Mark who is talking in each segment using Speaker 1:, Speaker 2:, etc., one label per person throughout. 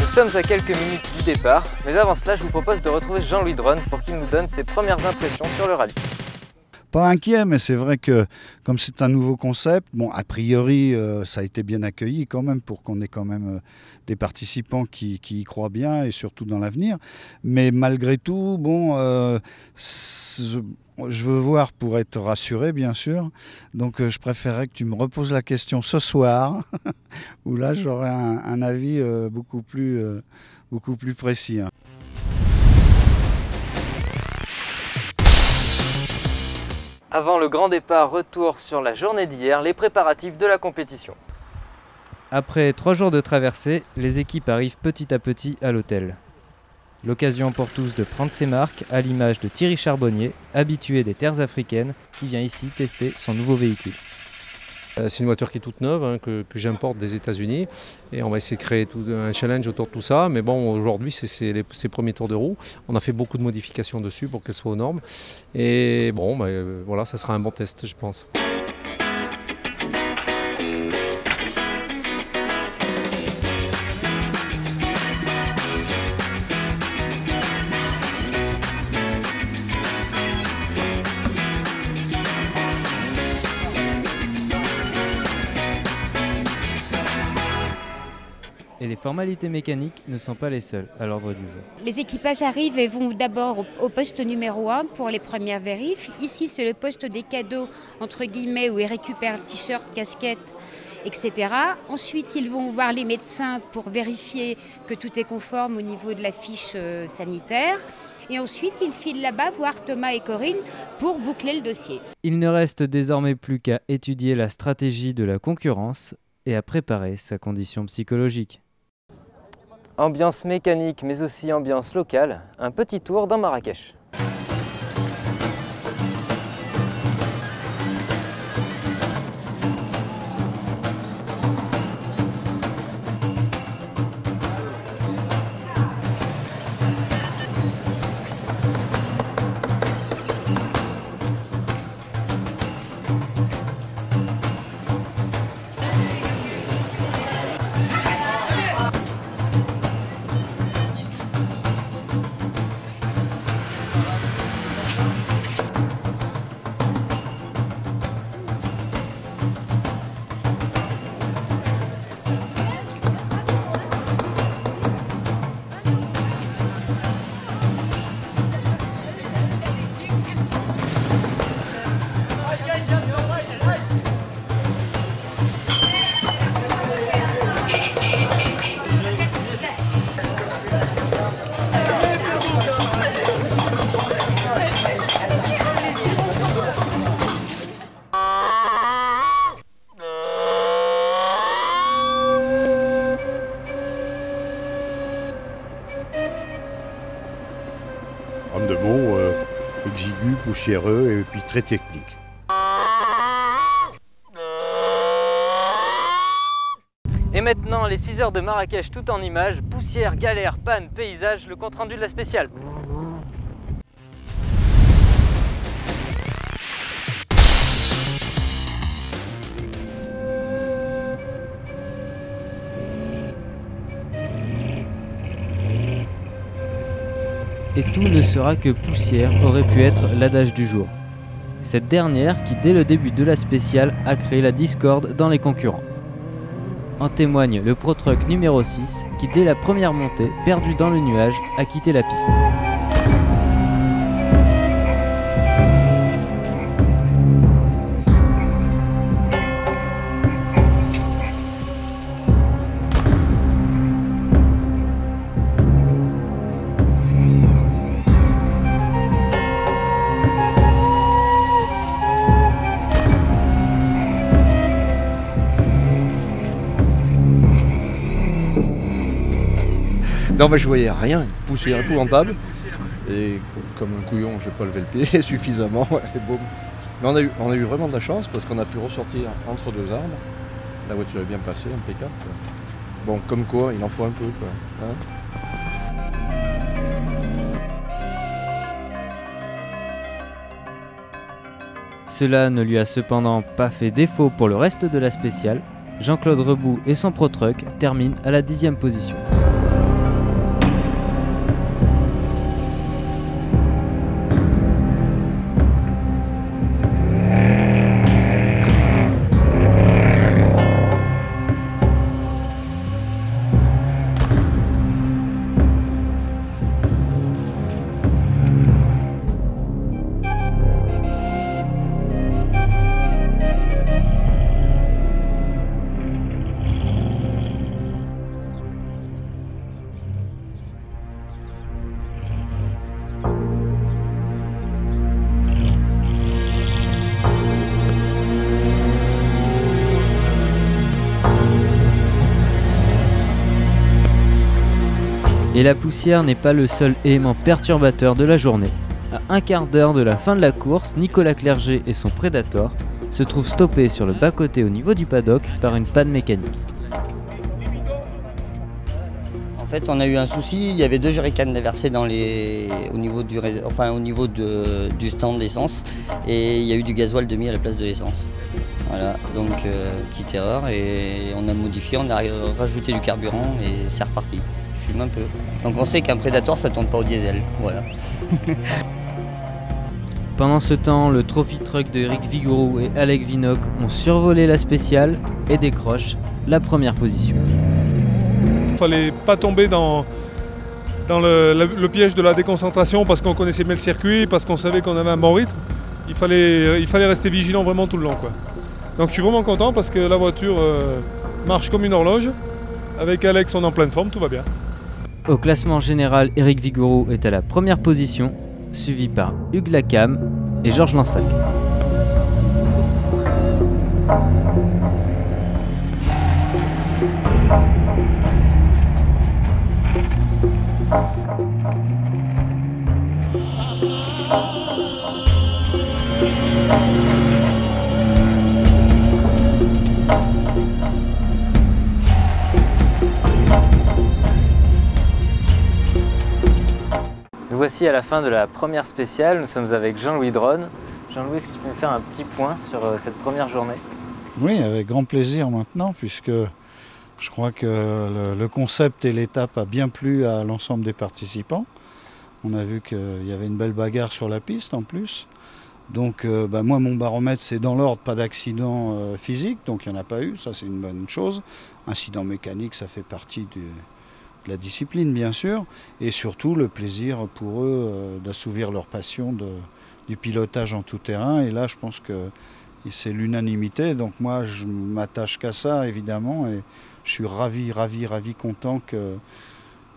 Speaker 1: sommes à quelques minutes du départ, mais avant cela, je vous propose de retrouver Jean-Louis Dronne pour qu'il nous donne ses premières impressions sur le rallye.
Speaker 2: Pas inquiet, mais c'est vrai que comme c'est un nouveau concept, bon, a priori, ça a été bien accueilli quand même pour qu'on ait quand même des participants qui y croient bien et surtout dans l'avenir. Mais malgré tout, bon, je veux voir pour être rassuré, bien sûr. Donc je préférerais que tu me reposes la question ce soir, où là j'aurai un avis beaucoup plus précis. Hein.
Speaker 1: Avant le grand départ, retour sur la journée d'hier, les préparatifs de la compétition. Après 3 jours de traversée, les équipes arrivent petit à petit à l'hôtel. L'occasion pour tous de prendre ses marques, à l'image de Thierry Charbonnier, habitué des terres africaines, qui vient ici tester son nouveau véhicule.
Speaker 3: C'est une voiture qui est toute neuve, hein, que j'importe des États-Unis, et on va essayer de créer un challenge autour de tout ça. Mais bon, aujourd'hui, c'est ses premiers tours de roue. On a fait beaucoup de modifications dessus pour qu'elle soit aux normes. Et bon, voilà, ça sera un bon test, je pense.
Speaker 1: Et les formalités mécaniques ne sont pas les seules à l'ordre du jour.
Speaker 4: Les équipages arrivent et vont d'abord au poste numéro 1 pour les premières vérifs. Ici, c'est le poste des cadeaux, entre guillemets, où ils récupèrent t-shirt, casquette, etc. Ensuite, ils vont voir les médecins pour vérifier que tout est conforme au niveau de la fiche sanitaire. Et ensuite, ils filent là-bas voir Thomas et Corinne pour boucler le dossier.
Speaker 1: Il ne reste désormais plus qu'à étudier la stratégie de la concurrence et à préparer sa condition psychologique. Ambiance mécanique mais aussi ambiance locale, un petit tour dans Marrakech.
Speaker 5: En 2 mots, exigu, poussiéreux et puis très technique.
Speaker 1: Et maintenant, les 6 heures de Marrakech tout en images, poussière, galère, panne, paysage, le compte-rendu de la spéciale. Et tout ne sera que poussière aurait pu être l'adage du jour. Cette dernière qui, dès le début de la spéciale, a créé la discorde dans les concurrents. En témoigne le Pro Truck numéro 6 qui, dès la première montée, perdu dans le nuage, a quitté la piste.
Speaker 6: Non mais je voyais rien, poussière épouvantable. Et comme un couillon, je n'ai pas levé le pied suffisamment. Et boum. Mais on a eu vraiment de la chance parce qu'on a pu ressortir entre 2 arbres. La voiture est bien placée, impeccable. Quoi. Bon, comme quoi, il en faut un peu. Quoi. Hein.
Speaker 1: Cela ne lui a cependant pas fait défaut pour le reste de la spéciale. Jean-Claude Rebout et son Pro Truck terminent à la 10e position. Et la poussière n'est pas le seul élément perturbateur de la journée. À un quart d'heure de la fin de la course, Nicolas Clerget et son Predator se trouvent stoppés sur le bas-côté au niveau du paddock par une panne mécanique.
Speaker 7: En fait, on a eu un souci, il y avait 2 jerrycans déversés au niveau du stand d'essence et il y a eu du gasoil de mis à la place de l'essence. Voilà, donc petite erreur et on a modifié, on a rajouté du carburant et c'est reparti. Je fume un peu. Donc on sait qu'un Predator ça tourne pas au diesel, voilà.
Speaker 1: Pendant ce temps, le trophy truck de Eric Vigouroux et Alec Vinocq ont survolé la spéciale et décrochent la première position.
Speaker 8: Il ne fallait pas tomber dans le piège de la déconcentration parce qu'on connaissait bien le circuit, parce qu'on savait qu'on avait un bon rythme. Il fallait rester vigilant vraiment tout le long, quoi. Donc je suis vraiment content parce que la voiture marche comme une horloge. Avec Alex, on est en pleine forme, tout va bien.
Speaker 1: Au classement général, Eric Vigouroux est à la première position, suivi par Hugues Lacam et Georges Lansac. Nous voici à la fin de la première spéciale, nous sommes avec Jean-Louis Dronne. Jean-Louis, est-ce que tu peux me faire un petit point sur cette première journée?
Speaker 2: Oui, avec grand plaisir maintenant, puisque je crois que le concept et l'étape a bien plu à l'ensemble des participants. On a vu qu'il y avait une belle bagarre sur la piste en plus. Donc moi, mon baromètre, c'est dans l'ordre, pas d'accident physique, donc il n'y en a pas eu, ça c'est une bonne chose. Incident mécanique, ça fait partie de la discipline bien sûr, et surtout le plaisir pour eux d'assouvir leur passion du pilotage en tout terrain. Et là je pense que c'est l'unanimité, donc moi je m'attache qu'à ça évidemment, et je suis ravi, content que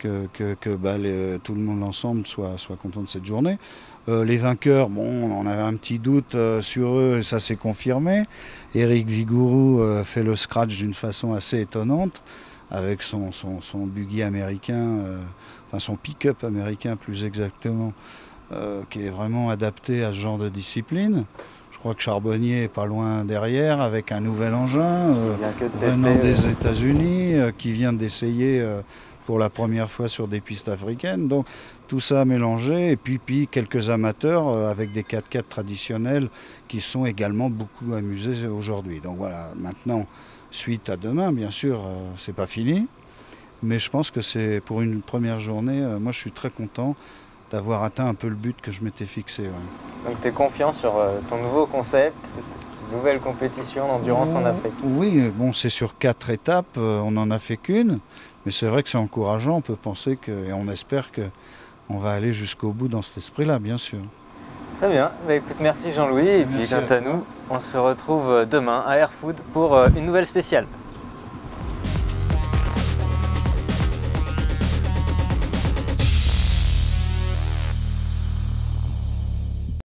Speaker 2: tout le monde ensemble soit content de cette journée. Les vainqueurs, bon, on avait un petit doute sur eux et ça s'est confirmé. Eric Vigouroux fait le scratch d'une façon assez étonnante, avec son buggy américain, enfin son pick-up américain plus exactement, qui est vraiment adapté à ce genre de discipline. Je crois que Charbonnier est pas loin derrière avec un nouvel engin venant des États-Unis, qui vient d'essayer pour la première fois sur des pistes africaines. Donc tout ça mélangé, et puis quelques amateurs avec des 4x4 traditionnels qui sont également beaucoup amusés aujourd'hui. Donc voilà, maintenant, suite à demain, bien sûr, c'est pas fini, mais je pense que c'est pour une première journée, moi je suis très content d'avoir atteint un peu le but que je m'étais fixé. Ouais.
Speaker 1: Donc tu es confiant sur ton nouveau concept, cette nouvelle compétition d'endurance en Afrique?
Speaker 2: Oui, bon, c'est sur 4 étapes, on n'en a fait qu'une, mais c'est vrai que c'est encourageant, on peut penser et on espère qu'on va aller jusqu'au bout dans cet esprit-là, bien sûr.
Speaker 1: Très bien, écoute, merci Jean-Louis, et puis quant à nous, on se retrouve demain à Airfood pour une nouvelle spéciale.